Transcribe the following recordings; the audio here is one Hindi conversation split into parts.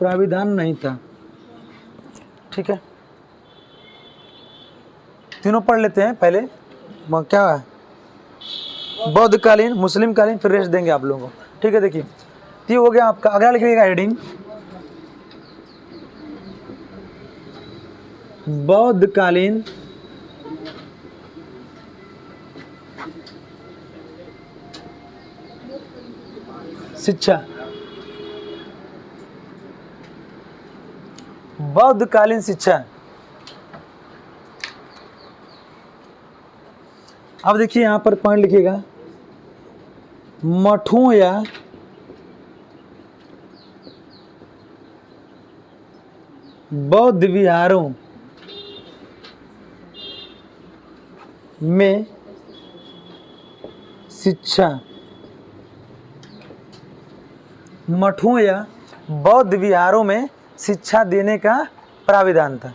प्राविधान नहीं था। ठीक है, तीनों पढ़ लेते हैं पहले। क्या है, बौद्ध कालीन, मुस्लिम कालीन, फिर रेस्ट देंगे आप लोगों को। ठीक है, देखिए ये हो गया आपका। अगला लिखिएगा हेडिंग, बौद्ध कालीन शिक्षा। बौद्ध कालीन शिक्षा। अब देखिए यहां पर पॉइंट लिखिएगा, मठों या बौद्ध विहारों में शिक्षा। मठों या बौद्ध विहारों में शिक्षा देने का प्राविधान था।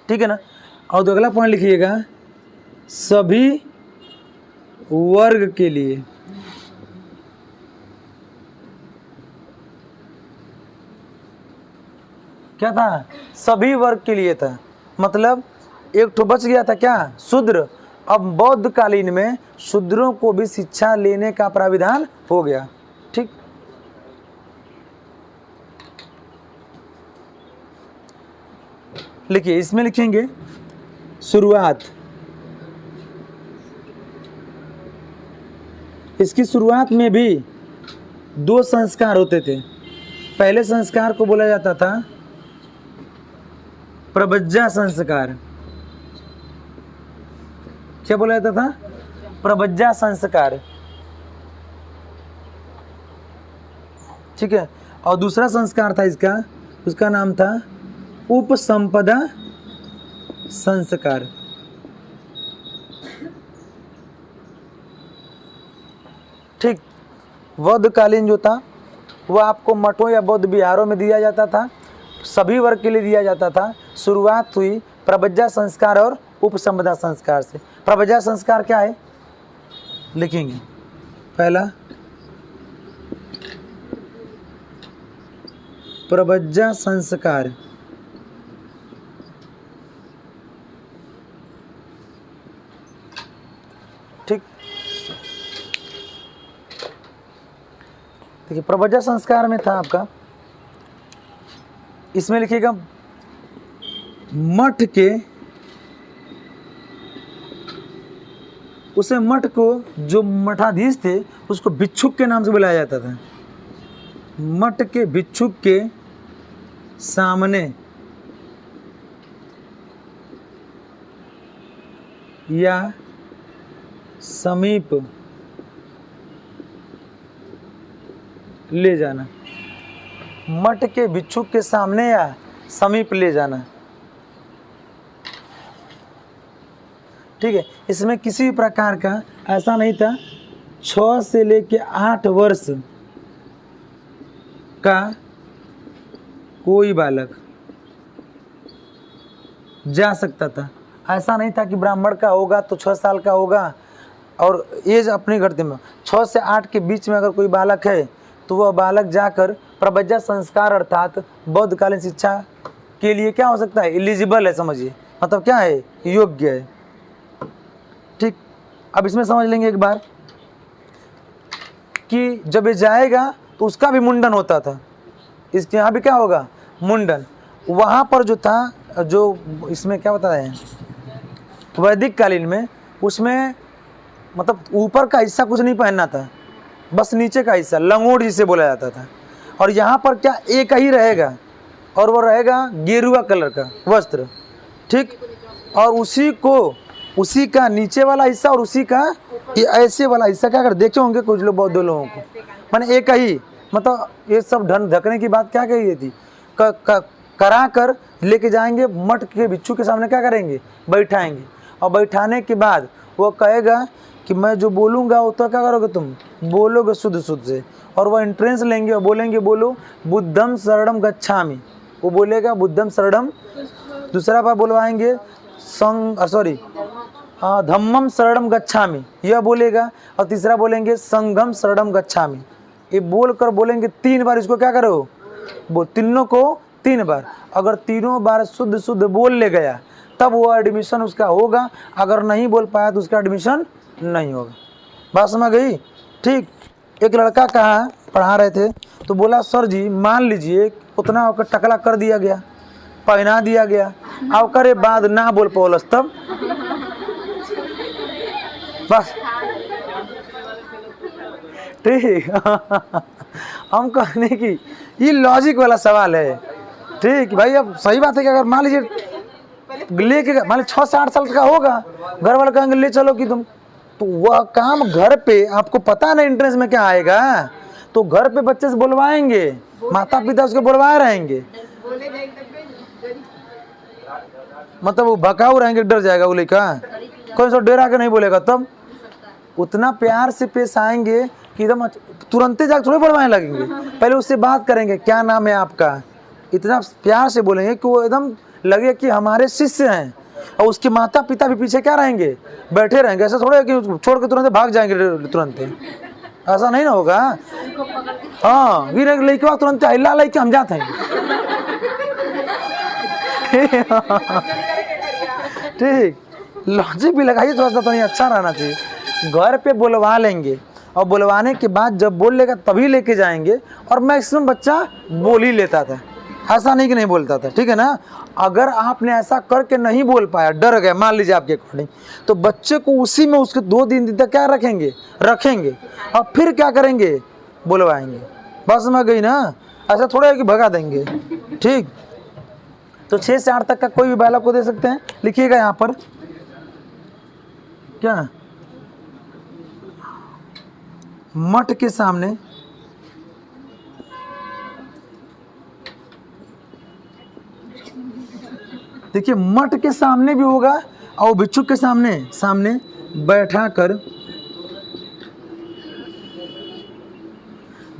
ठीक है ना। और अगला पॉइंट लिखिएगा, सभी वर्ग के लिए। क्या था, सभी वर्ग के लिए था। मतलब एक तो बच गया था क्या, शूद्र। अब बौद्ध कालीन में शूद्रों को भी शिक्षा लेने का प्राविधान हो गया। ठीक, लिखिए इसमें लिखेंगे शुरुआत। इसकी शुरुआत में भी दो संस्कार होते थे। पहले संस्कार को बोला जाता था प्रबज्जा संस्कार। क्या बोला जाता था, प्रबज्जा संस्कार। ठीक है, और दूसरा संस्कार था इसका, उसका नाम था उपसंपदा संस्कार। ठीक, बौद्ध कालीन जो था वह आपको मठों या बौद्ध विहारों में दिया जाता था, सभी वर्ग के लिए दिया जाता था। शुरुआत हुई प्रबज्जा संस्कार और उपसंपदा संस्कार से। प्रबज्जा संस्कार क्या है, लिखेंगे पहला प्रबज्जा संस्कार। ठीक, देखिए प्रबज्जा संस्कार में था आपका, इसमें लिखिएगा मठ के, उसे मठ को जो मठाधीश थे उसको भिक्षुक के नाम से बुलाया जाता था। मठ के भिक्षुक के सामने या समीप ले जाना। मठ के भिक्षुक के सामने या समीप ले जाना। ठीक है, इसमें किसी भी प्रकार का ऐसा नहीं था 6 से लेके 8 वर्ष का कोई बालक जा सकता था। ऐसा नहीं था कि ब्राह्मण का होगा तो 6 साल का होगा और एज अपनी घटते में 6 से 8 के बीच में अगर कोई बालक है तो वह बालक जाकर प्रबज्जा संस्कार अर्थात बौद्ध कालीन शिक्षा के लिए क्या हो सकता है, एलिजिबल है, समझिए, मतलब क्या है, योग्य है। ठीक, अब इसमें समझ लेंगे एक बार कि जब ये जाएगा तो उसका भी मुंडन होता था। इसके यहाँ भी क्या होगा, मुंडन। वहाँ पर जो था, जो इसमें क्या होता है वैदिक कालीन में, उसमें मतलब ऊपर का हिस्सा कुछ नहीं पहनना था, बस नीचे का हिस्सा लंगोट जिसे बोला जाता था। और यहाँ पर क्या एक ही रहेगा और वो रहेगा गेरुआ कलर का वस्त्र। ठीक, और उसी का नीचे वाला हिस्सा और उसी का ये ऐसे वाला हिस्सा क्या कर देखे होंगे कुछ लोग, बौद्ध लोगों को, माने एक ही, मतलब ये सब ढकने की बात क्या कही थी, करा कर लेके जाएंगे मठ के भिक्षु के सामने, क्या करेंगे, बैठाएंगे। और बैठाने के बाद वो कहेगा कि मैं जो बोलूँगा वो तो क्या करोगे, तुम बोलोगे शुद्ध शुद्ध से। और वह एंट्रेंस लेंगे और बोलेंगे, बोलो बुद्धम शरणम गच्छामि। वो बोलेगा बुद्धम शरणम, दूसरा बार बोलवाएंगे धम्मम शरणम गच्छामि, यह बोलेगा। और तीसरा बोलेंगे संघम शरणम गच्छामि। ये बोल कर बोलेंगे 3 बार, इसको क्या करो, वो तीनों को 3 बार। अगर तीनों बार शुद्ध शुद्ध बोल ले गया तब वो एडमिशन उसका होगा, अगर नहीं बोल पाया तो उसका एडमिशन नहीं होगा। बात समझ गई? ठीक। एक लड़का कहा, पढ़ा रहे थे तो बोला सर जी मान लीजिए उतना होकर टकला कर दिया गया, पहना दिया गया, अब करे बाद ना बोल पौलस तब बस। ठीक हम कहने की ये लॉजिक वाला सवाल है। ठीक भाई, अब सही बात है कि अगर मान लीजिए लेके मान लीजिए 6 से 8 साल का होगा, घर वाले कहेंगे ले चलो कि तुम, तो वह काम घर पे आपको पता ना इंट्रेंस में क्या आएगा, तो घर पे बच्चे से बुलवाएंगे, माता पिता उसके बुलवाए रहेंगे, मतलब वो भकाऊ रहेंगे, डर जाएगा वो लड़का, कोई सो डरा के नहीं बोलेगा, तब उतना प्यार से पेश आएंगे कि एकदम तुरंत जाकर थोड़े बुलवाने लगेंगे, पहले उससे बात करेंगे क्या नाम है आपका, इतना प्यार से बोलेंगे कि वो एकदम लगे कि हमारे शिष्य हैं, और उसके माता पिता भी पीछे क्या रहेंगे, बैठे रहेंगे। ऐसा थोड़ा कि छोड़ के तुरंत भाग जाएंगे तुरंत, ऐसा नहीं ना होगा। हाँ वीर लड़के तुरंत हिला लेके हम जाते हैं ठीक, लॉजिक भी लगाइए थोड़ा सा, तो नहीं अच्छा रहना चाहिए। घर पे बुलवा लेंगे और बुलवाने के बाद जब बोल लेगा तभी लेके जाएंगे, और मैक्सिमम बच्चा बोल ही लेता था, ऐसा नहीं कि नहीं बोलता था। ठीक है ना। अगर आपने ऐसा करके नहीं बोल पाया, डर गया मान लीजिए आपके अकॉर्डिंग, तो बच्चे को उसी में उसके 2 दिन तक क्या रखेंगे और फिर क्या करेंगे, बुलवाएंगे। बस समझ गई ना। ऐसा थोड़ा है कि भगा देंगे। ठीक, तो 6 से 8 तक का कोई भी बालक को दे सकते हैं। लिखिएगा यहाँ पर क्या, मठ के सामने देखिए, मठ के सामने भी होगा और भिक्षुक के सामने बैठा कर,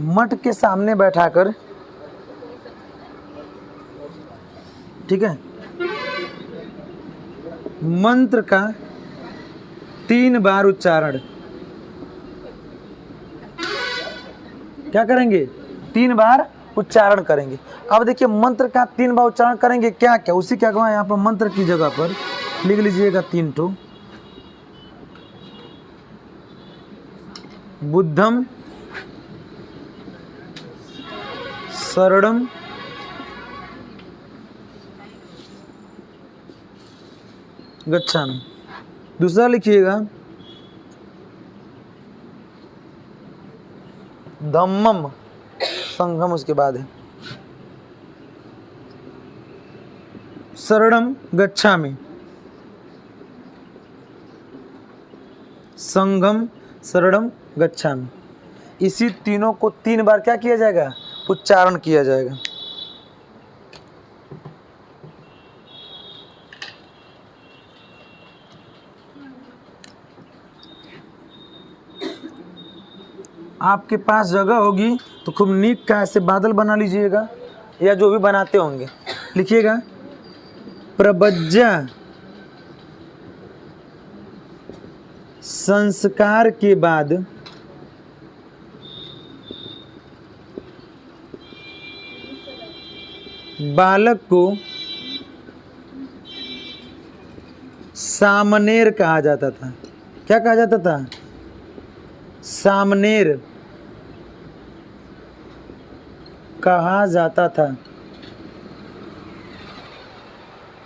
मठ के सामने बैठा कर, ठीक है, मंत्र का 3 बार उच्चारण क्या करेंगे, 3 बार उच्चारण करेंगे। अब देखिए मंत्र का 3 बार उच्चारण करेंगे, क्या क्या उसी क्या कहूँ, यहाँ पर मंत्र की जगह पर लिख लीजिएगा 3 ठो, बुद्धम शरणम गच्छामि। दूसरा लिखिएगा धम्मम संघम, उसके बाद है शरणम गच्छामि, संघम शरणम गच्छामि। इसी तीनों को 3 बार क्या किया जाएगा, उच्चारण किया जाएगा। आपके पास जगह होगी तो खूब नीक का ऐसे बादल बना लीजिएगा, या जो भी बनाते होंगे लिखिएगा, प्रबज्जा संस्कार के बाद बालक को सामनेर कहा जाता था। क्या कहा जाता था, सामनेर कहा जाता था।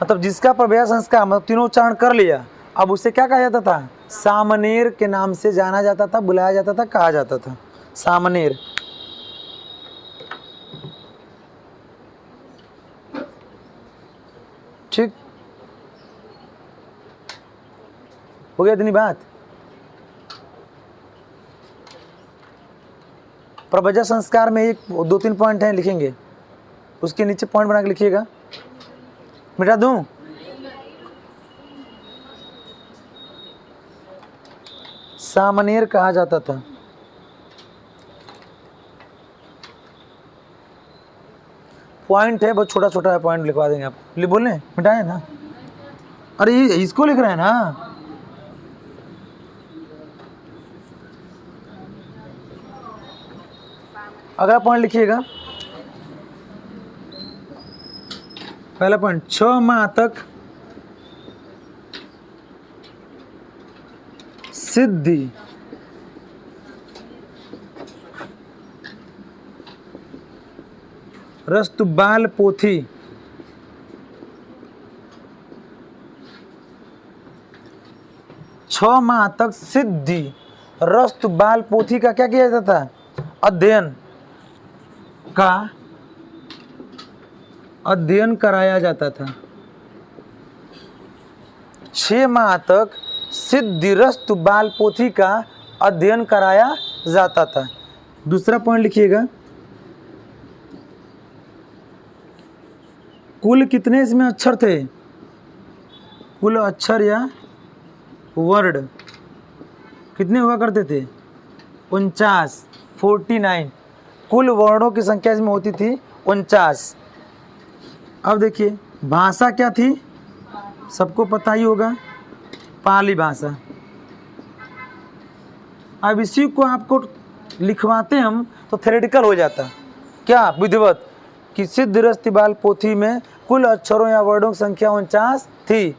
मतलब जिसका प्रवेश संस्कार मतलब तीनों उच्चारण कर लिया, अब उसे क्या कहा जाता था, सामनेर के नाम से जाना जाता था, बुलाया जाता था, कहा जाता था सामनेर। ठीक हो गया इतनी बात। प्रबज्जा संस्कार में 1-2-3 पॉइंट हैं, लिखेंगे, उसके नीचे पॉइंट बना के लिखिएगा। मिटा दूं, सामनेर कहा जाता था। पॉइंट है, बहुत छोटा छोटा है, पॉइंट लिखवा देंगे आप। बोले मिटाए ना, अरे इसको लिख रहे हैं ना। अगला पॉइंट लिखिएगा, पहला पॉइंट, 6 माह तक सिद्धि रस्तुबाल पोथी छह माह तक सिद्धि रस्तुबाल पोथी का क्या किया जाता था? अध्ययन कराया जाता था। 6 माह तक सिद्धिरस्तु बाल पोथी का अध्ययन कराया जाता था। दूसरा पॉइंट लिखिएगा, कुल कितने इसमें अक्षर थे? कुल अक्षर या वर्ड कितने हुआ करते थे? 49 कुल वर्णों की संख्या इसमें होती थी 49। अब देखिए भाषा क्या थी, सबको पता ही होगा, पाली भाषा। अब इसी को आपको लिखवाते हम तो थ्योरेटिकल हो जाता, क्या विधिवत, कि सिद्धिरस्तुबाल पोथी में कुल अक्षरों या वर्डों की संख्या 49 थी।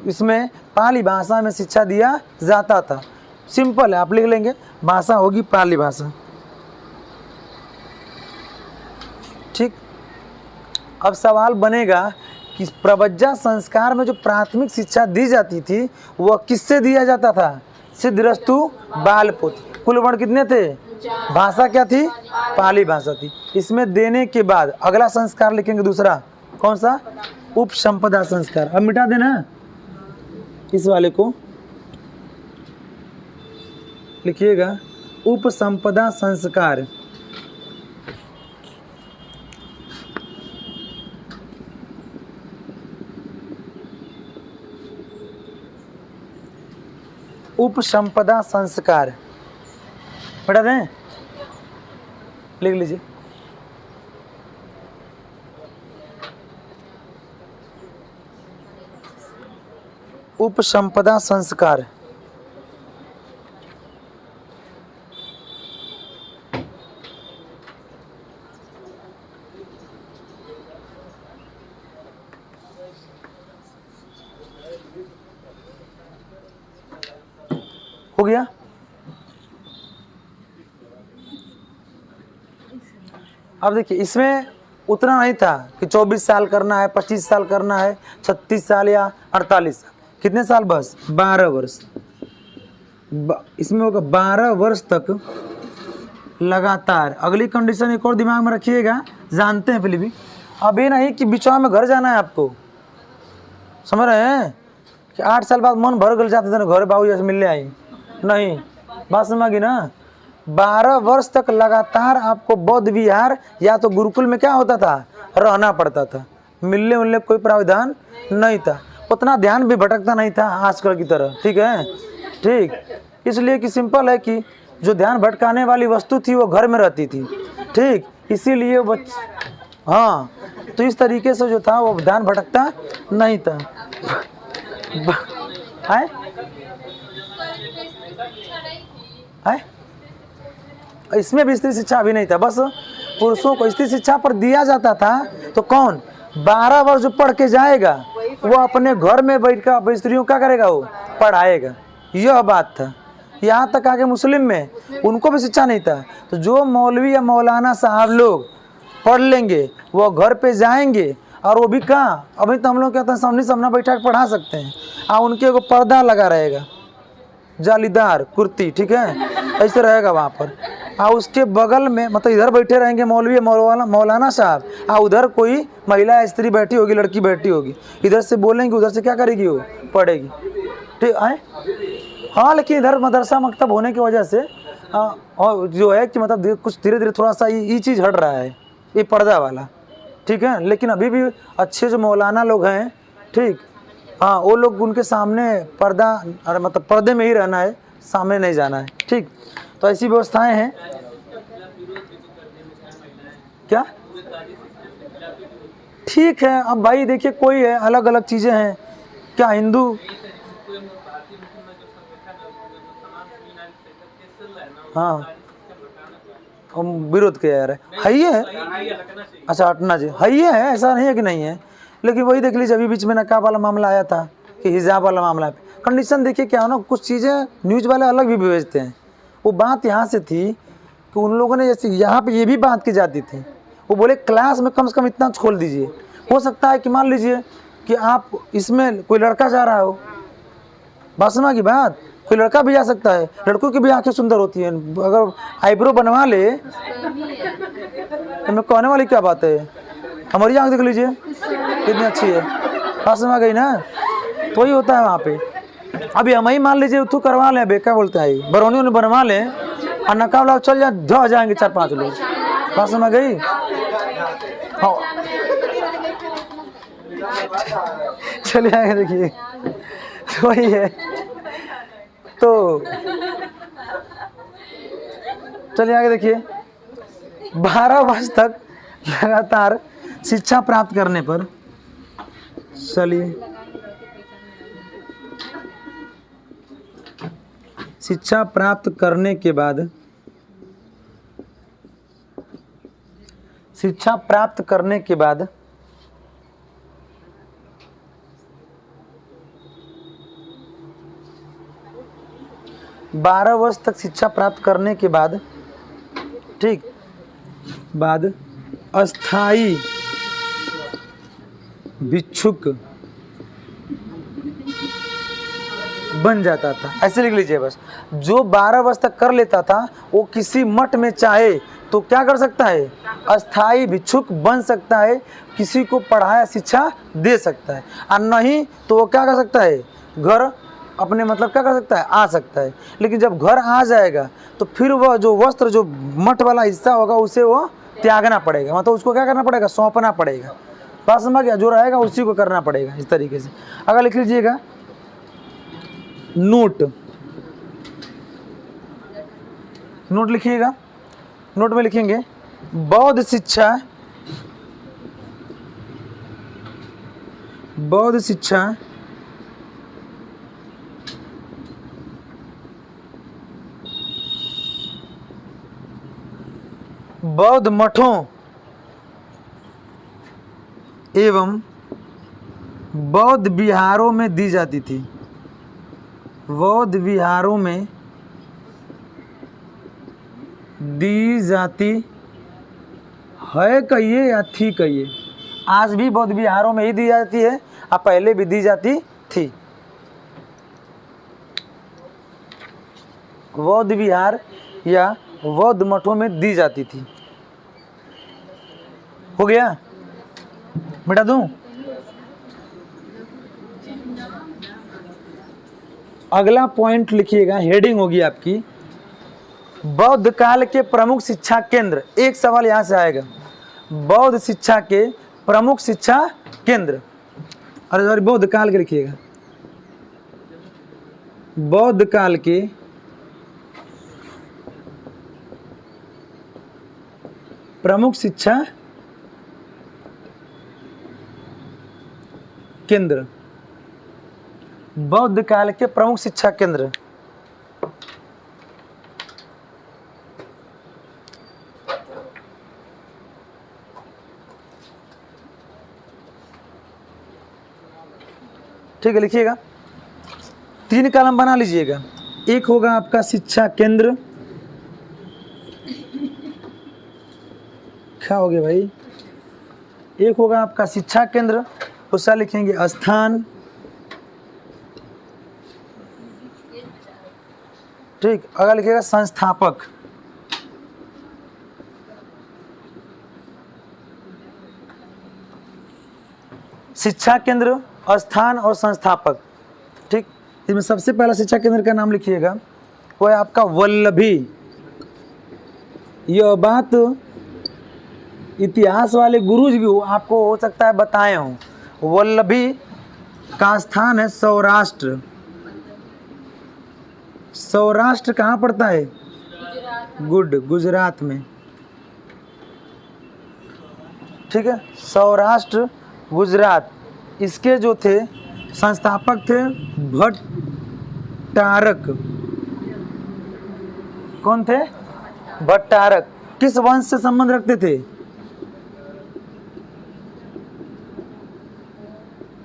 इसमें पाली भाषा में शिक्षा दिया जाता था। सिंपल है, आप लिख लेंगे, भाषा होगी पाली भाषा। ठीक। अब सवाल बनेगा कि प्रवज्जा संस्कार में जो प्राथमिक शिक्षा दी जाती थी वह किससे दिया जाता था? सिद्धिरस्तु बाल पोथी। कुल वर्ण कितने थे? भाषा क्या थी? पाली भाषा थी। इसमें देने के बाद अगला संस्कार लिखेंगे दूसरा, कौन सा? उपसंपदा संस्कार। अब मिटा देना इस वाले को, लिखिएगा उपसंपदा संस्कार। उपसंपदा संस्कार पढ़ा दें, लिख लीजिए। उपसंपदा संस्कार हो गया। अब देखिए इसमें उतना नहीं था कि 24 साल करना है, 25 साल करना है, 36 साल या 48 साल, कितने साल? बस 12 वर्ष। इसमें होगा 12 वर्ष तक लगातार। अगली कंडीशन एक और दिमाग में रखिएगा, जानते हैं फिर भी, अब ये नहीं कि बीच में घर जाना है आपको, समझ रहे हैं, कि 8 साल बाद मन भर गल जाते थे घर बाबू जैसे मिलने आई, नहीं, बात समझी ना। 12 वर्ष तक लगातार आपको बौद्ध विहार या तो गुरुकुल में क्या होता था? रहना पड़ता था। मिलने उलने कोई प्रावधान नहीं था, उतना ध्यान भी भटकता नहीं था आजकल की तरह। ठीक है, ठीक। इसलिए कि सिंपल है कि जो ध्यान भटकाने वाली वस्तु थी वो घर में रहती थी। ठीक, इसीलिए वो हाँ, तो इस तरीके से जो था वो ध्यान भटकता नहीं था। है? इसमें भी स्त्री शिक्षा भी नहीं था, बस पुरुषों को स्त्री शिक्षा पर दिया जाता था। तो कौन 12 वर्ष जो पढ़ के जाएगा वो अपने घर में बैठ कर स्त्रियों क्या करेगा? वो पढ़ाएगा। यह बात था। यहाँ तक आगे मुस्लिम में उनको भी शिक्षा नहीं था। तो जो मौलवी या मौलाना साहब लोग पढ़ लेंगे वो घर पे जाएंगे, और वो भी कहाँ, अभी तो हम लोग कहते हैं सामने सामने बैठा के पढ़ा सकते हैं, उनके को पर्दा लगा रहेगा, जालीदार कुर्ती, ठीक है, ऐसे रहेगा वहाँ पर। उसके बगल में मतलब इधर बैठे रहेंगे मौलवी मौलाना साहब, उधर कोई महिला स्त्री बैठी होगी, लड़की बैठी होगी, इधर से बोलेंगे उधर से क्या करेगी? वो पढ़ेगी। ठीक है, हाँ, लेकिन इधर मदरसा मकतब होने की वजह से और जो है कि मतलब कुछ धीरे धीरे थोड़ा सा ये चीज़ हट रहा है, ये पर्दा वाला। ठीक है, लेकिन अभी भी अच्छे जो मौलाना लोग हैं, ठीक, हाँ, वो लोग उनके सामने पर्दा, अरे मतलब पर्दे में ही रहना है, सामने नहीं जाना है। ठीक, तो ऐसी व्यवस्थाएं हैं। क्या? ठीक है, अब भाई देखिए कोई है, अलग अलग चीज़ें हैं। क्या हिंदू हाँ हम विरोध किया जा रहा है, ये है। अच्छा हटना चाहिए, है ये है, ऐसा नहीं है कि नहीं है। लेकिन वही देख लीजिए, अभी बीच में नकाब वाला मामला आया था कि हिजाब वाला मामला है। कंडीशन देखिए क्या हो ना, कुछ चीज़ें न्यूज़ वाले अलग भी भेजते हैं। वो बात यहाँ से थी कि उन लोगों ने जैसे यहाँ पे ये भी बात की जाती थी, वो बोले क्लास में कम से कम इतना खोल दीजिए। हो सकता है कि मान लीजिए कि आप इसमें कोई लड़का जा रहा हो, बासमा की बात, कोई लड़का भी जा सकता है, लड़कों की भी आंखें सुंदर होती हैं। अगर आईब्रो बनवा ले तो मैं कहने वाली क्या बात है, हमारी आंख देख लीजिए कितनी अच्छी है, बासमा गई ना, तो वही होता है वहाँ पे। अभी हम ही मान लीजिए तू करवा लें, बेका बोलता है बरौनियों ने बनवा लें और नकाब लाभ चल जाए, धो जाएंगे 4-5 लोग, बासमा गई। हाँ चलिए आगे देखिए, वही है। तो चलिए आगे देखिए, 12 वर्ष तक लगातार शिक्षा प्राप्त करने पर, चलिए शिक्षा प्राप्त करने के बाद, शिक्षा प्राप्त करने के बाद 12 वर्ष तक शिक्षा प्राप्त करने के बाद, ठीक, बाद अस्थाई भिक्षुक बन जाता था। ऐसे लिख लीजिए बस, जो 12 वर्ष तक कर लेता था वो किसी मठ में चाहे तो क्या कर सकता है, अस्थाई भिक्षुक बन सकता है, किसी को पढ़ाया शिक्षा दे सकता है। और नहीं तो वो क्या कर सकता है, घर अपने मतलब क्या कर सकता है, आ सकता है। लेकिन जब घर आ जाएगा तो फिर वह जो वस्त्र, जो मठ वाला हिस्सा होगा उसे वो त्यागना पड़ेगा, मतलब उसको क्या करना पड़ेगा, सौंपना पड़ेगा। बात समझ गया, जो रहेगा उसी को करना पड़ेगा। इस तरीके से अगर लिख लीजिएगा नोट, नोट लिखिएगा, नोट में लिखेंगे बौद्ध शिक्षा, बौद्ध शिक्षा बौद्ध मठों एवं बौद्ध विहारों में दी जाती थी। बौद्ध विहारों में दी जाती है, कहिए या थी कहिए, आज भी बौद्ध विहारों में ही दी जाती है, और पहले भी दी जाती थी। बौद्ध विहार या बौद्ध मठों में दी जाती थी। हो गया, मिटा दूं? अगला पॉइंट लिखिएगा, हेडिंग होगी आपकी बौद्ध काल के प्रमुख शिक्षा केंद्र। एक सवाल यहां से आएगा, बौद्ध शिक्षा के प्रमुख शिक्षा केंद्र, अरे सॉरी बौद्ध काल के लिखिएगा, बौद्ध काल के प्रमुख शिक्षा केंद्र, बौद्ध काल के प्रमुख शिक्षा केंद्र। ठीक है, लिखिएगा, 3 कॉलम बना लीजिएगा। एक होगा आपका शिक्षा केंद्र, क्या हो गया भाई, एक होगा आपका शिक्षा केंद्र, उसका लिखेंगे स्थान, ठीक। अगर लिखिएगा संस्थापक, शिक्षा केंद्र, स्थान और संस्थापक, ठीक। इसमें सबसे पहला शिक्षा केंद्र का नाम लिखिएगा, वो है आपका वल्लभी। यह बात इतिहास वाले गुरुजी भी आपको हो सकता है बताए हों। वल्लभी का स्थान है सौराष्ट्र। सौराष्ट्र कहाँ पड़ता है, गुजरात में, ठीक है, सौराष्ट्र गुजरात। इसके जो थे संस्थापक थे भट्टारक। कौन थे, भट्टारक, किस वंश से संबंध रखते थे?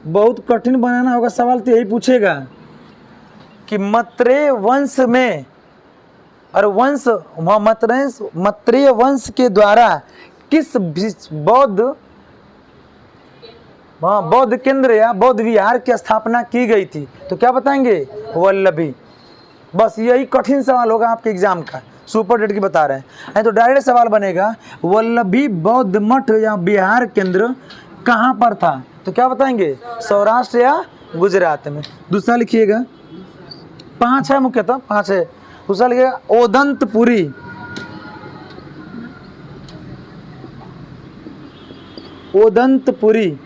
बहुत कठिन बनाना होगा सवाल, तो यही पूछेगा कि मत्रेय वंश में और मत्रेय वंश के द्वारा किस बौद्ध केंद्र या बौद्ध विहार की स्थापना की गई थी? तो क्या बताएंगे? वल्लभी। बस यही कठिन सवाल होगा आपके एग्जाम का, सुपर डेट की बता रहे हैं। तो डायरेक्ट सवाल बनेगा वल्लभी बौद्ध मठ या विहार केंद्र कहाँ पर था? तो क्या बताएंगे? सौराष्ट्र या गुजरात में। दूसरा लिखिएगा, 5 है मुख्यतः, 5 है। दूसरा लिखिएगा ओदंतपुरी। ओदंतपुरी,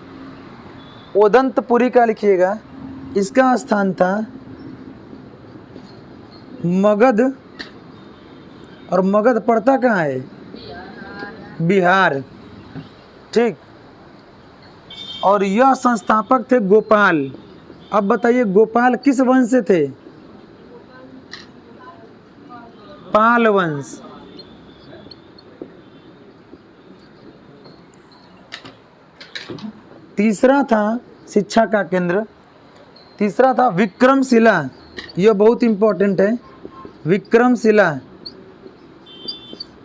ओदंतपुरी का लिखिएगा, इसका स्थान था मगध, और मगध पड़ता कहाँ है? बिहार। ठीक, और यह संस्थापक थे गोपाल। अब बताइए गोपाल किस वंश से थे? पाल वंश। तीसरा था शिक्षा का केंद्र, तीसरा था विक्रमशिला। यह बहुत इंपॉर्टेंट है, विक्रमशिला।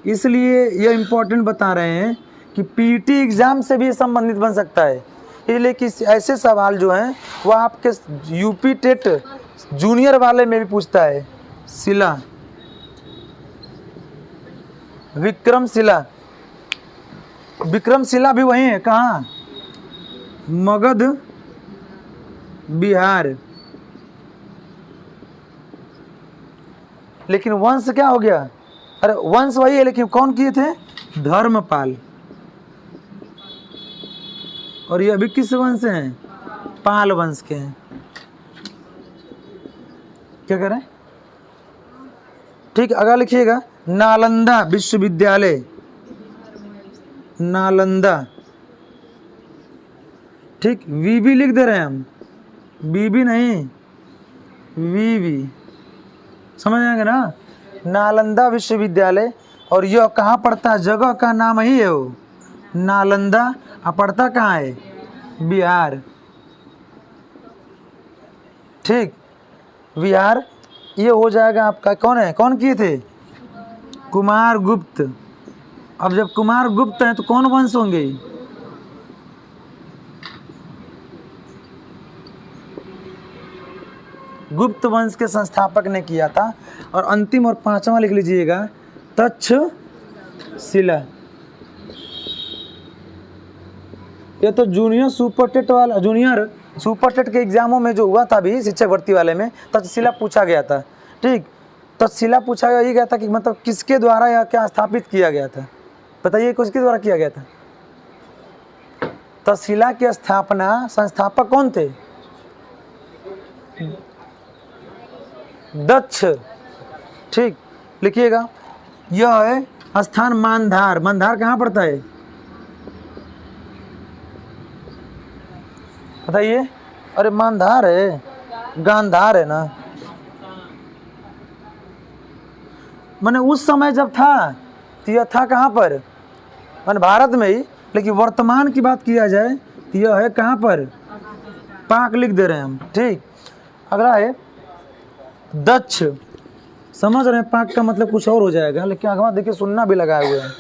इसलिए यह इंपॉर्टेंट बता रहे हैं कि पीटी एग्जाम से भी संबंधित बन सकता है। इसलिए कि ऐसे सवाल जो हैं वो आपके यूपी टेट जूनियर वाले में भी पूछता है। शिला, विक्रमशिला। विक्रमशिला भी वही है, कहाँ? मगध, बिहार। लेकिन वंश क्या हो गया? अरे वंश वही है, लेकिन कौन किए थे? धर्मपाल। और ये अभी किस वंश से हैं? पाल वंश के हैं। क्या करें? ठीक, अगला लिखिएगा नालंदा विश्वविद्यालय। नालंदा। ठीक, वीवी लिख दे रहे हैं हम, बीबी नहीं, वीवी। समझ आएंगे ना? नालंदा विश्वविद्यालय। और यह कहाँ पड़ता है? जगह का नाम ही है वो, नालंदा। पड़ता कहाँ है? बिहार। ठीक, बिहार। ये हो जाएगा आपका। कौन है? कौन किए थे? कुमार गुप्त। अब जब कुमार गुप्त हैं तो कौन वंश होंगे? गुप्त वंश के संस्थापक ने किया था। और अंतिम और 5वां लिख लीजिएगा तक्षशिला। ये तो जूनियर सुपर टेट वाला, जूनियर सुपर टेट के एग्जामों में जो हुआ था अभी शिक्षक भर्ती वाले में, तक्षशिला पूछा गया था। ठीक, तक्षशिला पूछा गया, ये गया था कि मतलब किसके द्वारा या क्या स्थापित किया गया था? बताइए किसके द्वारा किया गया था? तक्षशिला की स्थापना संस्थापक कौन थे? दक्ष। ठीक, लिखिएगा। यह है स्थान मानधार। मानधार कहाँ पड़ता है? बताइए। अरे मानधार है, गांधार है ना। मैंने उस समय जब था तो यह था कहाँ पर? मैंने भारत में ही। लेकिन वर्तमान की बात किया जाए तो यह है कहाँ पर? पाक लिख दे रहे हैं हम। ठीक, अगला है दक्ष। समझ रहे हैं? पाक का मतलब कुछ और हो जाएगा, लेकिन अगवा देखिए सुनना भी लगाए हुए हैं।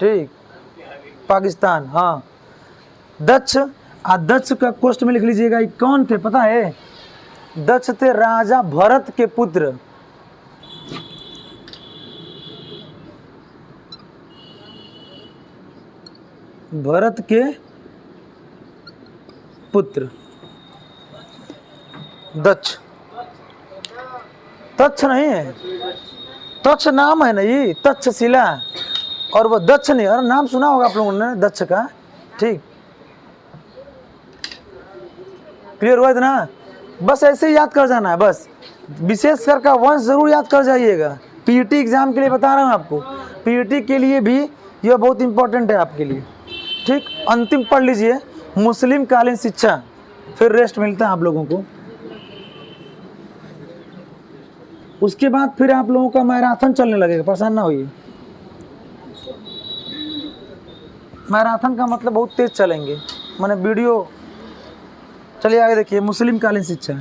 ठीक, पाकिस्तान। हाँ, दक्ष। दक्ष का कोष्ट में लिख लीजिएगा। ये कौन थे पता है? दक्ष थे राजा भरत के पुत्र। भरत के पुत्र दक्ष। तक्ष नहीं है, तक्ष नाम है ना, ये तक्षशिला। और वो दक्ष नहीं, और नाम सुना होगा आप लोगों ने दक्ष का। ठीक, क्लियर हुआ इतना? बस ऐसे ही याद कर जाना है। बस विशेषकर का वंश जरूर याद कर जाइएगा। पीटी एग्जाम के लिए बता रहा हूँ आपको, पीटी के लिए भी यह बहुत इंपॉर्टेंट है आपके लिए। ठीक, अंतिम पढ़ लीजिए मुस्लिम कालीन शिक्षा, फिर रेस्ट मिलता है आप लोगों को। उसके बाद फिर आप लोगों का मैराथन चलने लगेगा, परेशान ना होइए। मैराथन का मतलब बहुत तेज चलेंगे, मैंने वीडियो। चलिए आगे देखिए, मुस्लिम कालीन शिक्षा।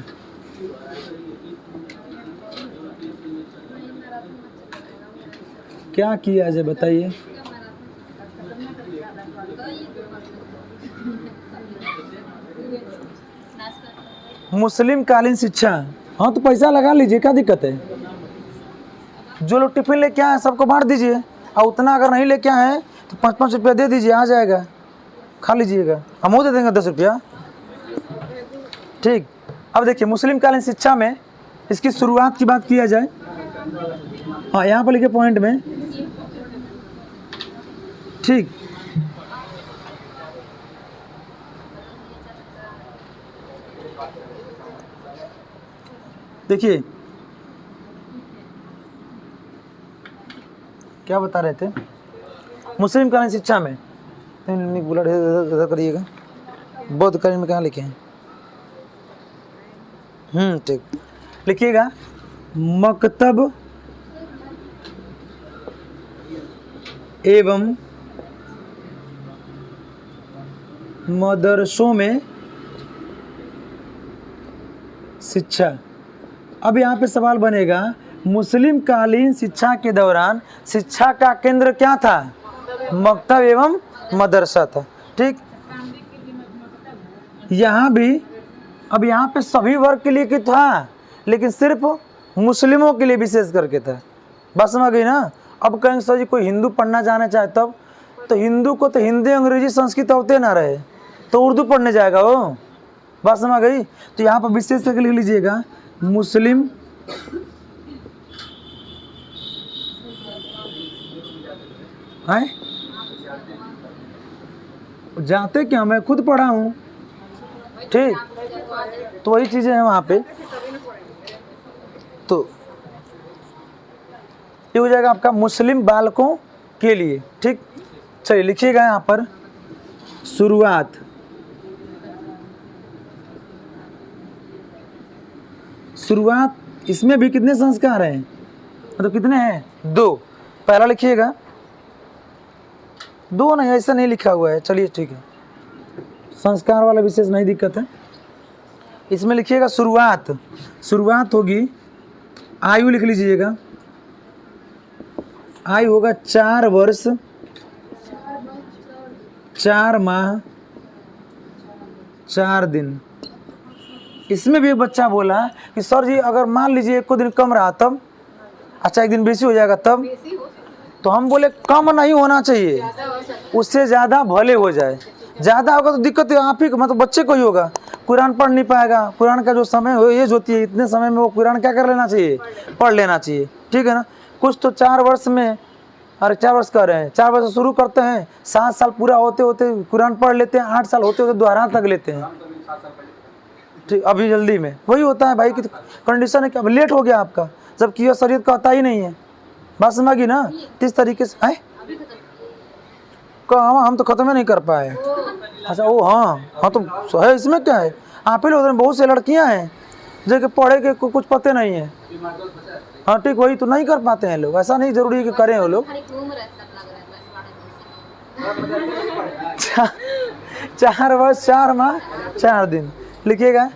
क्या किया जाए बताइए। मुस्लिम कालीन शिक्षा, हाँ तो पैसा लगा लीजिए, क्या दिक्कत है। जो लोग टिफिन लेके आए सबको बांट दीजिए, और उतना अगर नहीं लेके आए तो 5-5 रुपया दे दीजिए, आ जाएगा, खा लीजिएगा, हम वो दे देंगे 10 रुपया। ठीक, अब देखिए मुस्लिम कालीन शिक्षा में इसकी शुरुआत की बात किया जाए। हाँ यहाँ पर लिखे पॉइंट में। ठीक, देखिए क्या बता रहे थे मुस्लिम कालीन शिक्षा में। बुलेट इधर करिएगा, बौद्ध कालीन में कहाँ लिखे हैं। ठीक, लिखिएगा मकतब एवं मदरसों में शिक्षा। अब यहाँ पे सवाल बनेगा, मुस्लिम कालीन शिक्षा के दौरान शिक्षा का केंद्र क्या था? मकतब एवं मदरसा था। ठीक, यहाँ भी, अब यहाँ पे सभी वर्ग के लिए था, लेकिन सिर्फ मुस्लिमों के लिए विशेष करके था। बस समझ गई ना। अब कहेंगे सर जी कोई हिंदू पढ़ना जाना चाहे तब, तो हिंदू को तो हिंदी अंग्रेजी संस्कृत होते ना रहे, तो उर्दू पढ़ने जाएगा वो। बात समझ गई। तो यहाँ पर विशेष करके लिख लीजिएगा मुस्लिम है। जाते क्या, मैं खुद पढ़ा हूँ। ठीक, तो वही चीजें हैं वहाँ पे। तो ये हो जाएगा आपका मुस्लिम बालकों के लिए। ठीक, चलिए लिखिएगा यहाँ पर शुरुआत। शुरुआत, इसमें भी कितने संस्कार हैं, मतलब कितने हैं? 2। पहला लिखिएगा, 2 नहीं, ऐसा नहीं लिखा हुआ है। चलिए ठीक है, संस्कार वाला विशेष नहीं दिक्कत है। इसमें लिखिएगा शुरुआत। शुरुआत होगी, आयु लिख लीजिएगा, आयु होगा 4 वर्ष 4 माह 4 दिन। इसमें भी एक बच्चा बोला कि सर जी अगर मान लीजिए 1 दिन कम रहा तब, अच्छा 1 दिन बेसी हो जाएगा तब, तो हम बोले कम नहीं होना चाहिए, उससे ज़्यादा भले हो जाए। ज़्यादा होगा तो दिक्कत है आप ही को, मतलब बच्चे को ही होगा, कुरान पढ़ नहीं पाएगा। कुरान का जो समय हो, एज होती है, इतने समय में वो कुरान क्या कर लेना चाहिए, पढ़ लेना चाहिए। ठीक है ना। कुछ तो 4 वर्ष में, अरे 4 वर्ष कर रहे हैं, 4 वर्ष शुरू करते हैं, 7 साल पूरा होते होते कुरान पढ़ लेते हैं, 8 साल होते होते दोहरा तक लेते हैं। ठीक, अभी जल्दी में वही होता है भाई कि कंडीशन है कि अब लेट हो गया आपका, जबकि यह शरीयत का आता ही नहीं है। बात समझी ना। किस तरीके से है, कहाँ हम तो खत्म ही नहीं कर पाए। अच्छा वो, हाँ तो है, इसमें क्या है, आप ही लोग बहुत से लड़कियां हैं जो कि पढ़े के कुछ पते नहीं है। हाँ ठीक, वही तो नहीं कर पाते हैं लोग, ऐसा नहीं जरूरी है कि करें वो लोग। 4 वर्ष 4 माह 4 दिन लिखिएगा।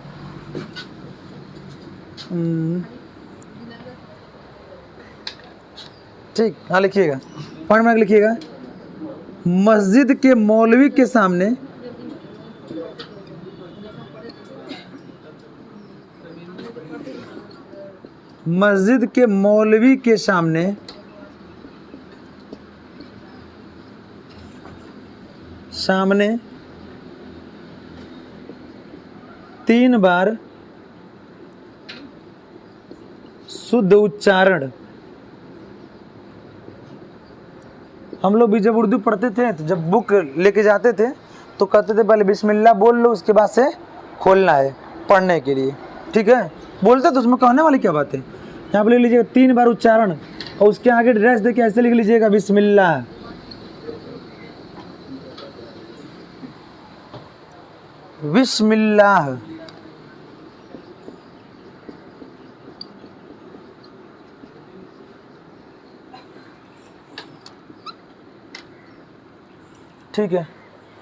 ठीक, हाँ लिखिएगा, पॉइंट में लिखिएगा मस्जिद के मौलवी के सामने मस्जिद के मौलवी के सामने सामने 3 बार शुद्ध उच्चारण। हम लोग भी जब उर्दू पढ़ते थे, तो जब बुक लेके जाते थे तो कहते थे पहले बिस्मिल्लाह बोल लो, उसके बाद से खोलना है पढ़ने के लिए। ठीक है, बोलते तो उसमें कहने वाली क्या बात है। यहाँ पर लिख लीजिएगा 3 बार उच्चारण, और उसके आगे ड्रेस देखिए ऐसे लिख लीजिएगा बिस्मिल्लाह। बिस्मिल्लाह। ठीक है।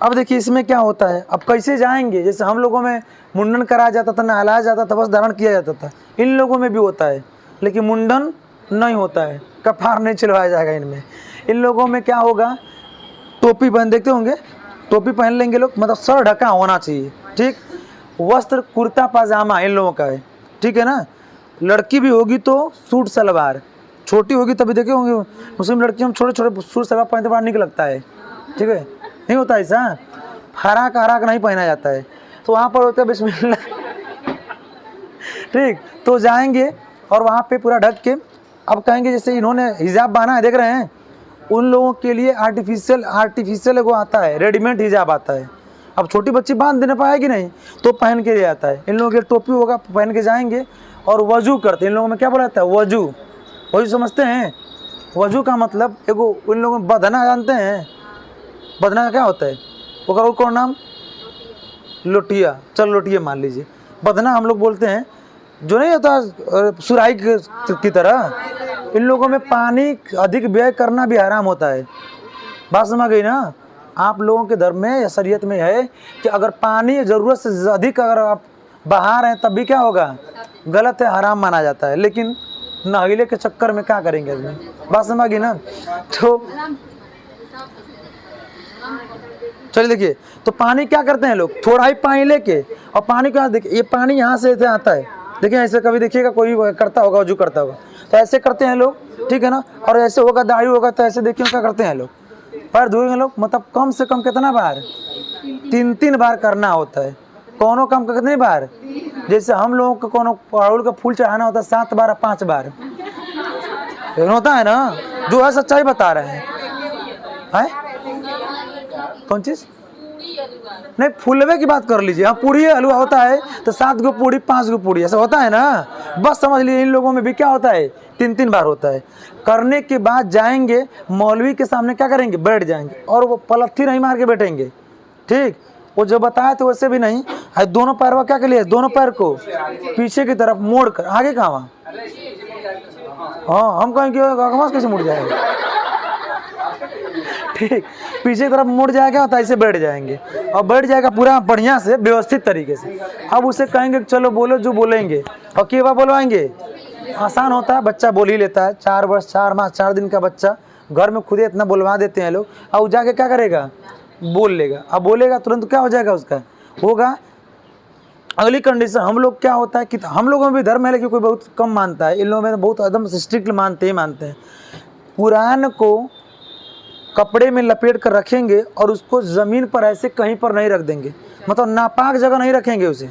अब देखिए इसमें क्या होता है, अब कैसे जाएंगे, जैसे हम लोगों में मुंडन कराया जाता था, नहलाया जाता था, वस्त्र धारण किया जाता था, इन लोगों में भी होता है, लेकिन मुंडन नहीं होता है, कफार नहीं चलवाया जाएगा इनमें। इन लोगों में क्या होगा, टोपी पहन, देखते होंगे टोपी पहन लेंगे लोग, मतलब सर ढका होना चाहिए, ठीक। वस्त्र कुर्ता पाजामा इन लोगों का है, ठीक है ना। लड़की भी होगी तो सूट सलवार, छोटी होगी तभी देखे होंगे मुस्लिम लड़की हम छोटे छोटे सूट सलवार पहनते बड़ा निक लगता है, ठीक है, नहीं होता ऐसा, हराक हराक नहीं पहना जाता है, तो वहाँ पर होता है बिस्मिल्लाह, ठीक। तो जाएंगे और वहाँ पे पूरा ढक के, अब कहेंगे जैसे इन्होंने हिजाब बांधा है, देख रहे हैं, उन लोगों के लिए आर्टिफिशियल वो आता है, रेडीमेड हिजाब आता है। अब छोटी बच्ची बांध देने पाएगी नहीं, तो पहन के ले आता है। इन लोगों के टोपी होगा, पहन के जाएंगे और वजू करते हैं। इन लोगों में क्या बोला जाता है, वजू, वजू समझते हैं। वजू का मतलब एगो, इन लोगों में बदना जानते हैं, बदना का क्या होता है, वो कौन नाम, लोटिया, चल लोटिया मान लीजिए, बदना हम लोग बोलते हैं, जो नहीं होता सुराही की तरह। इन लोगों में पानी अधिक व्यय करना भी हराम होता है, बात समझ गई ना। आप लोगों के धर्म में या शरीयत में है कि अगर पानी ज़रूरत से अधिक अगर आप बहा रहे हैं तब भी क्या होगा, गलत है, हराम माना जाता है। लेकिन नहीले के चक्कर में क्या करेंगे आदमी, बात समझ गई ना। तो चलिए देखिए, तो पानी क्या करते हैं लोग, थोड़ा ही पानी लेके, और पानी क्या, देखिए ये पानी यहाँ से आता है, देखिए ऐसे कभी देखिएगा कोई करता होगा, वजू करता होगा तो ऐसे करते हैं लोग, ठीक है ना। और ऐसे होगा, दाढ़ी होगा तो ऐसे देखिए क्या करते हैं लोग, पैर धोएंगे लोग, मतलब कम से कम कितना बार, 3 बार करना होता है। कौनों काम का कितनी बार, जैसे हम लोगों को कोनो अड़हुल का फूल चढ़ाना होता है 7 बार 5 बार होता है ना, जो है सच्चाई बता रहे हैं। कौन चीज, नहीं फूलवे की बात कर लीजिए, हाँ पूड़ी हलवा होता है तो 7 गो पूड़ी 5 गो पूड़ी ऐसा होता है ना, बस समझ लीजिए। इन लोगों में भी क्या होता है, 3 बार होता है। करने के बाद जाएंगे मौलवी के सामने, क्या करेंगे, बैठ जाएंगे, और वो पलथी नहीं मार के बैठेंगे, ठीक। वो जो बताया तो वैसे भी नहीं, दोनों पैर क्या के लिए, दोनों पैर को पीछे की तरफ मोड़ कर, आगे कहाँ, हाँ हम कहेंगे आगमास कैसे मुड़ जाएगा, ठीक, पीछे की तरफ मुड़ जाएगा तो ऐसे बैठ जाएंगे, और बैठ जाएगा पूरा बढ़िया से व्यवस्थित तरीके से। अब उसे कहेंगे चलो बोलो जो बोलेंगे, और क्या बात बोलवाएंगे, आसान होता है, बच्चा बोल ही लेता है, 4 वर्ष 4 माह 4 दिन का बच्चा घर में खुद ही इतना बोलवा देते हैं लोग, और जाके क्या करेगा, बोल लेगा। अब बोलेगा तुरंत क्या हो जाएगा उसका, होगा। अगली कंडीशन, हम लोग क्या होता है कि हम लोगों में भी धर्म है लेकिन कोई बहुत कम मानता है, इन लोगों में बहुत एकदम स्ट्रिक्ट मानते हैं। कुरान को कपड़े में लपेट कर रखेंगे और उसको ज़मीन पर ऐसे कहीं पर नहीं रख देंगे, मतलब नापाक जगह नहीं रखेंगे उसे,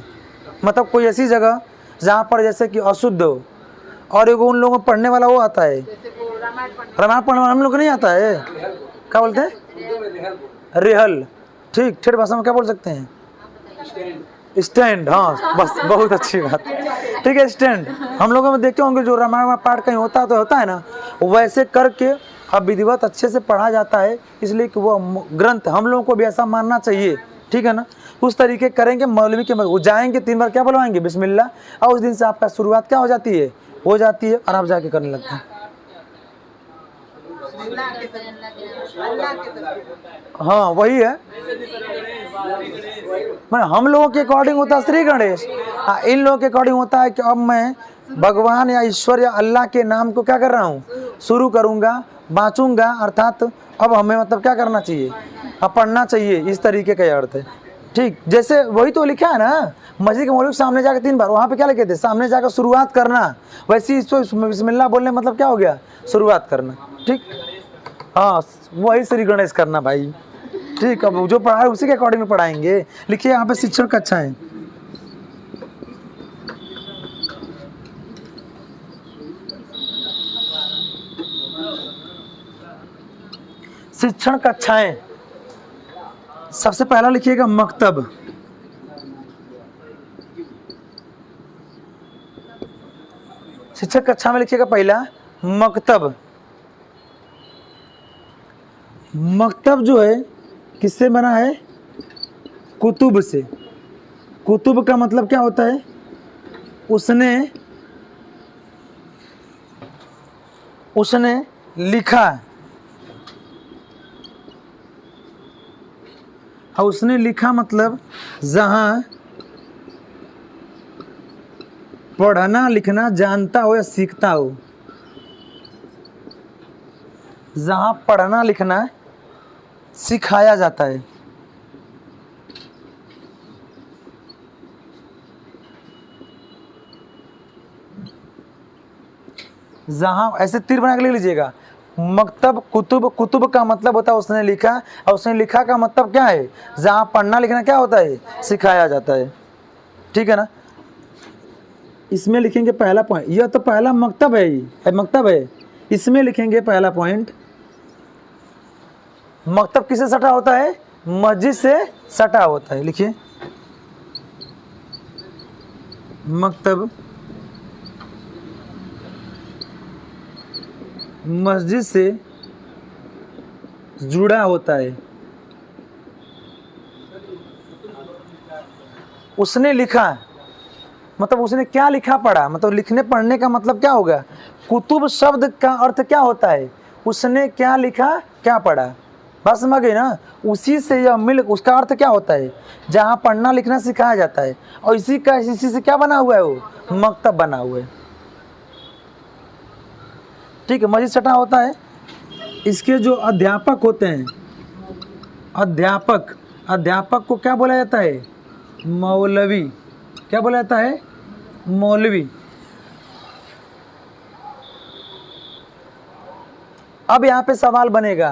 मतलब कोई ऐसी जगह जहाँ पर जैसे कि अशुद्ध हो। और एगो उन लोगों को पढ़ने वाला वो आता है, रामायण पढ़ने वाला हम लोग को नहीं आता है, क्या बोलते हैं, रेहल, ठीक, ठेठ भाषा में क्या बोल सकते हैं, स्टैंड, हाँ बस बहुत अच्छी बात, ठीक है, स्टैंड। हम लोगों में देखते होंगे जो रामायण पाठ कहीं होता तो होता है ना, वैसे करके अब विधिवत अच्छे से पढ़ा जाता है, इसलिए कि वो ग्रंथ हम लोगों को भी ऐसा मानना चाहिए, ठीक है ना। उस तरीके करेंगे, मौलवी के वो जाएंगे 3 बार क्या बुलवाएंगे, बिस्मिल्लाह, और उस दिन से आपका शुरुआत क्या हो जाती है, और आप जाके करने लगते हैं। हाँ वही है, मैं हम लोगों के अकॉर्डिंग होता है श्री गणेश, इन लोगों के अकॉर्डिंग होता है कि अब मैं भगवान या ईश्वर या अल्लाह के नाम को क्या कर रहा हूँ, शुरू करूँगा, बाँचूंगा, अर्थात अब हमें मतलब क्या करना चाहिए, अब पढ़ना चाहिए, इस तरीके का अर्थ है, ठीक। जैसे वही तो लिखा है ना, मस्जिद के मौलवी सामने जाकर 3 बार, वहाँ पे क्या लिखे थे, सामने जाकर शुरुआत करना, वैसे ही इसको बिस्मिल्लाह बोलने मतलब क्या हो गया, शुरुआत करना, ठीक। हाँ वही श्री गणेश करना भाई, ठीक। अब जो पढ़ा है उसी के अकॉर्डिंग में पढ़ाएंगे। लिखिए यहाँ पे शिक्षण कक्षा है, शिक्षण कक्षाएं। सबसे पहला लिखिएगा मकतब, शिक्षक कक्षा में लिखिएगा पहला मकतब। मकतब जो है किससे बना है, कुतुब से। कुतुब का मतलब क्या होता है, उसने लिखा, और उसने लिखा मतलब जहाँ पढ़ना लिखना जानता हो या सीखता हो, जहाँ पढ़ना लिखना सिखाया जाता है। जहाँ ऐसे तीर बना के लिख लीजिएगा। मकतब कुतुब, कुतुब का मतलब होता है उसने लिखा, और उसने लिखा का मतलब क्या है, जहाँ पढ़ना लिखना क्या होता है, सिखाया जाता है। ठीक है ना। इसमें लिखेंगे पहला पॉइंट, यह तो पहला मकतब है, ये मकतब है। इसमें लिखेंगे पहला पॉइंट, मकतब किससे सटा होता है, मस्जिद से सटा होता है। लिखिए मकतब मस्जिद से जुड़ा होता है। उसने लिखा मतलब उसने क्या लिखा पढ़ा, मतलब लिखने पढ़ने का मतलब क्या होगा। कुतुब शब्द का अर्थ क्या होता है, उसने क्या लिखा क्या पढ़ा, बात समझ गई ना। उसी से यह मिल, उसका अर्थ क्या होता है, जहाँ पढ़ना लिखना सिखाया जाता है, और इसी से क्या बना हुआ है, वो मकतब बना हुआ है। ठीक है, मस्जिद सटा होता है। इसके जो अध्यापक होते हैं, अध्यापक को क्या बोला जाता है, मौलवी। क्या बोला जाता है, मौलवी। अब यहाँ पे सवाल बनेगा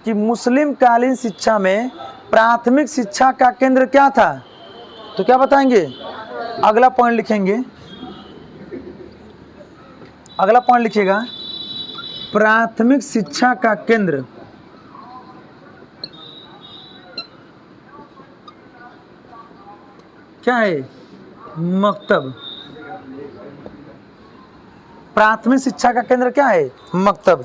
कि मुस्लिम कालीन शिक्षा में प्राथमिक शिक्षा का केंद्र क्या था, तो क्या बताएंगे, अगला पॉइंट लिखेंगे, अगला पॉइंट लिखिएगा, प्राथमिक शिक्षा का केंद्र क्या है, मकतब। प्राथमिक शिक्षा का केंद्र क्या है, मकतब।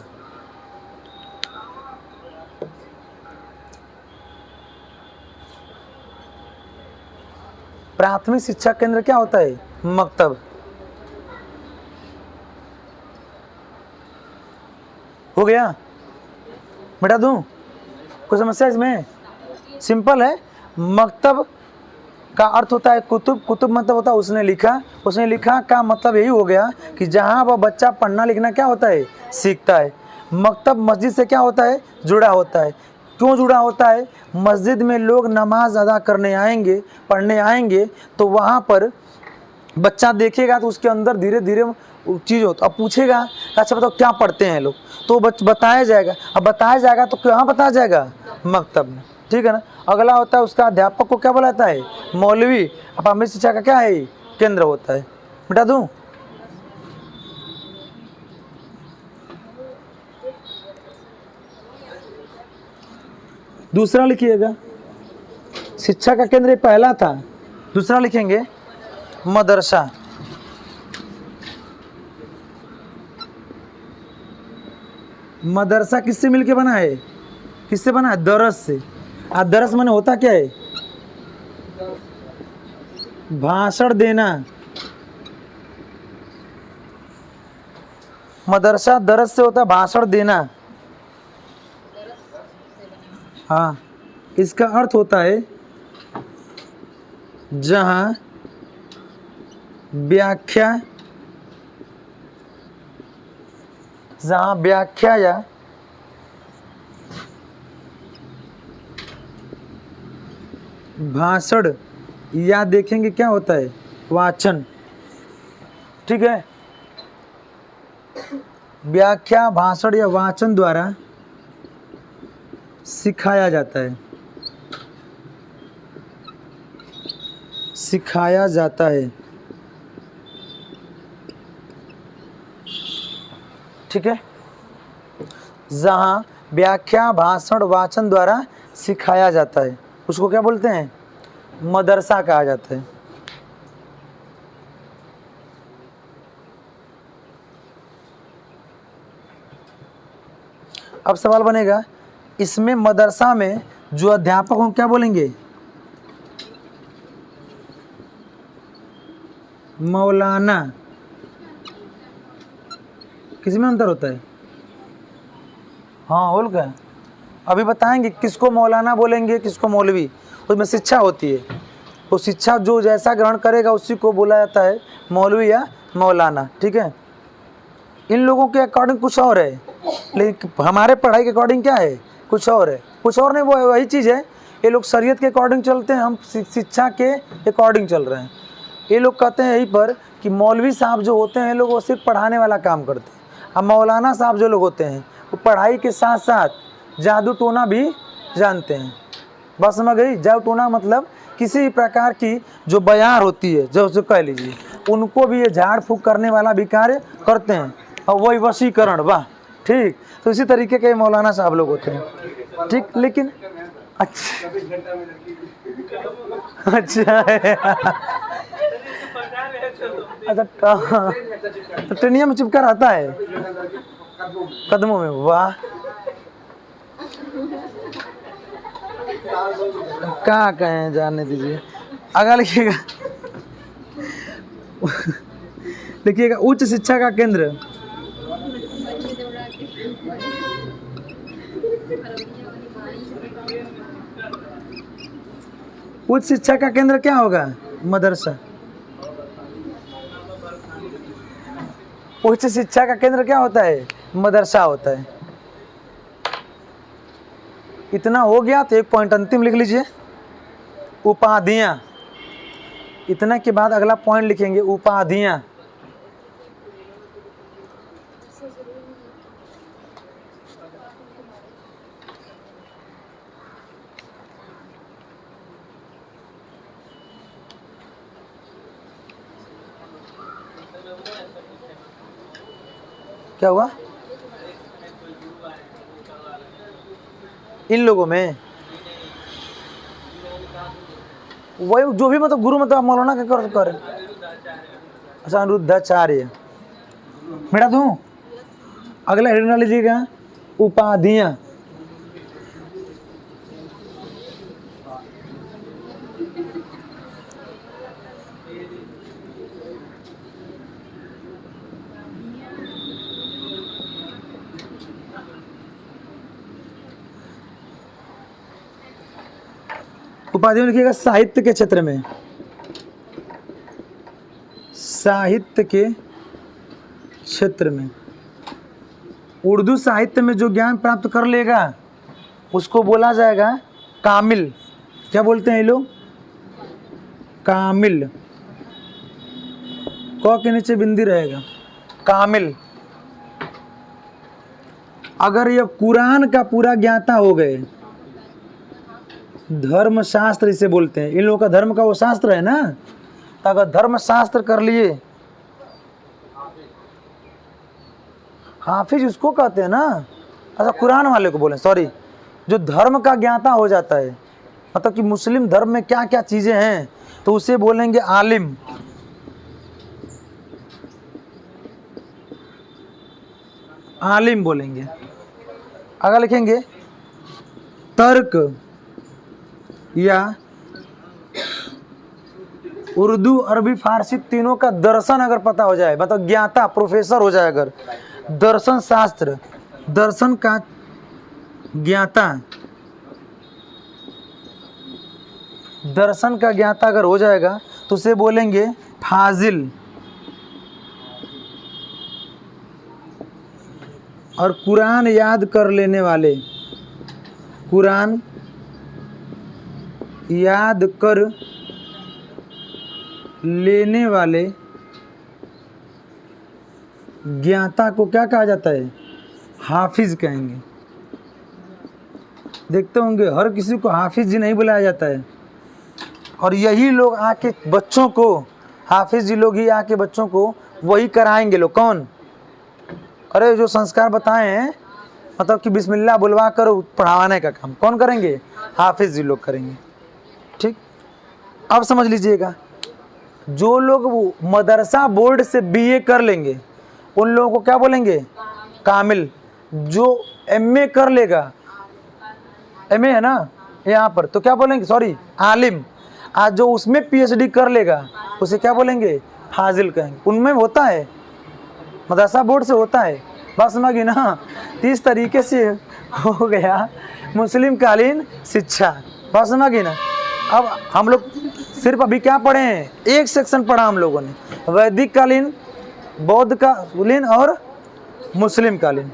प्राथमिक शिक्षा केंद्र क्या होता है, मकतब। हो गया, मिटा दूं, कोई समस्या इसमें, सिंपल है। मकतब का अर्थ होता है कुतुब, कुतुब मतलब होता है उसने लिखा, उसने लिखा का मतलब यही हो गया कि जहाँ वह बच्चा पढ़ना लिखना क्या होता है, सीखता है। मकतब मस्जिद से क्या होता है, जुड़ा होता है। क्यों जुड़ा होता है, मस्जिद में लोग नमाज अदा करने आएंगे, पढ़ने आएंगे, तो वहाँ पर बच्चा देखेगा तो उसके अंदर धीरे धीरे चीज़ होता, अब पूछेगा अच्छा बताओ क्या पढ़ते हैं लोग, तो बताया जाएगा। अब बताया जाएगा तो कहाँ बताया जाएगा, मकतब में। ठीक है ना। अगला होता है उसका अध्यापक को क्या बोलाता है, मौलवी। अब प्राथमिक शिक्षा का क्या है, केंद्र होता है। मिटा दूं, दूसरा लिखिएगा, शिक्षा का केंद्र पहला था, दूसरा लिखेंगे मदरसा। मदरसा किससे मिलके बना है, किससे बना है, दरस से। और दरस माने होता क्या है, भाषण देना। मदरसा दरस से होता है भाषण देना। हाँ, इसका अर्थ होता है जहाँ व्याख्या या भाषण या देखेंगे क्या होता है, वाचन। ठीक है, व्याख्या भाषण या वाचन द्वारा सिखाया जाता है, सिखाया जाता है। ठीक है, जहाँ व्याख्या भाषण वाचन द्वारा सिखाया जाता है उसको क्या बोलते हैं, मदरसा कहा जाता है। अब सवाल बनेगा इसमें मदरसा में जो अध्यापक हों क्या बोलेंगे, मौलाना। किसी में अंतर होता है, हाँ बोल क्या, अभी बताएंगे किसको मौलाना बोलेंगे, किसको मौलवी। उसमें शिक्षा होती है, वो शिक्षा जो जैसा ग्रहण करेगा उसी को बोला जाता है मौलवी या मौलाना। ठीक है, इन लोगों के अकॉर्डिंग कुछ और है, लेकिन हमारे पढ़ाई के अकॉर्डिंग क्या है, कुछ और है। कुछ और नहीं, वो वही चीज़ है। ये लोग शरीयत के अकॉर्डिंग चलते हैं, हम शिक्षा के अकॉर्डिंग चल रहे हैं। ये लोग कहते हैं यहीं पर कि मौलवी साहब जो होते हैं लोग वो सिर्फ पढ़ाने वाला काम करते हैं, अब मौलाना साहब जो लोग होते हैं वो पढ़ाई के साथ साथ जादू टोना भी जानते हैं। बस समझ गई? जादू टोना मतलब किसी भी प्रकार की जो बयार होती है, जो कह लीजिए, उनको भी ये झाड़ फूँक करने वाला भी कार्य करते हैं, और वही वशीकरण। वाह, ठीक। तो इसी तरीके के मौलाना साहब लोग होते हैं। ठीक, लेकिन अच्छा तो ट्रेनिया में चिपका रहता है कदमों में। वाह, क्या कहें, जाने दीजिए। आगे लिखिएगा, लिखिएगा उच्च शिक्षा का केंद्र। उच्च शिक्षा का केंद्र क्या होगा? मदरसा। उच्च शिक्षा का केंद्र क्या होता है? मदरसा होता है। इतना हो गया तो एक पॉइंट अंतिम लिख लीजिए, उपाधियां। इतना के बाद अगला पॉइंट लिखेंगे उपाधियां। क्या हुआ इन लोगों में? वही जो भी मतलब गुरु मतलब मौलाना क्या कर। अच्छा, अनिरुद्धाचार्य। बेटा दूं, अगला हेडर लीजिएगा उपाधियां। उपाधि में लिखिएगा साहित्य के क्षेत्र में। साहित्य के क्षेत्र में उर्दू साहित्य में जो ज्ञान प्राप्त कर लेगा उसको बोला जाएगा कामिल। क्या बोलते हैं ये लोग? कामिल। क के नीचे बिंदी रहेगा, कामिल। अगर ये कुरान का पूरा ज्ञाता हो गए, धर्म शास्त्र इसे बोलते हैं, इन लोगों का धर्म का वो शास्त्र है ना, तो अगर धर्म शास्त्र कर लिए, हाफिज उसको कहते हैं ना। अच्छा, कुरान वाले को बोले, सॉरी, जो धर्म का ज्ञाता हो जाता है, मतलब कि मुस्लिम धर्म में क्या क्या चीजें हैं, तो उसे बोलेंगे आलिम। आलिम बोलेंगे। अगर लिखेंगे तर्क या उर्दू अरबी फारसी तीनों का दर्शन अगर पता हो जाए, मतलब ज्ञाता प्रोफेसर हो जाए, अगर दर्शन शास्त्र, दर्शन का ज्ञाता, दर्शन का ज्ञाता अगर हो जाएगा तो उसे बोलेंगे फाजिल। और कुरान याद कर लेने वाले, कुरान याद कर लेने वाले ज्ञाता को क्या कहा जाता है? हाफिज कहेंगे। देखते होंगे हर किसी को हाफिज जी नहीं बुलाया जाता है, और यही लोग आके बच्चों को, हाफिज जी लोग ही आके बच्चों को वही कराएंगे। लोग कौन? अरे जो संस्कार बताए हैं, मतलब कि बिस्मिल्लाह बुलवा कर पढ़ाने का काम कौन करेंगे? हाफिज जी लोग करेंगे। ठीक, अब समझ लीजिएगा, जो लोग मदरसा बोर्ड से बीए कर लेंगे उन लोगों को क्या बोलेंगे? कामिल। जो एमए कर लेगा, एमए है ना यहाँ पर, तो क्या बोलेंगे? सॉरी, आलिम। आज जो उसमें पीएचडी कर लेगा उसे क्या बोलेंगे? फाजिल कहेंगे। उनमें होता है, मदरसा बोर्ड से होता है। बस समझ गई ना? इस तरीके से हो गया मुस्लिम कालीन शिक्षा। बात समझ गई ना। अब हम लोग सिर्फ अभी क्या पढ़े हैं, एक सेक्शन पढ़ा हम लोगों ने, वैदिक कालीन, बौद्ध कालीन और मुस्लिम कालीन।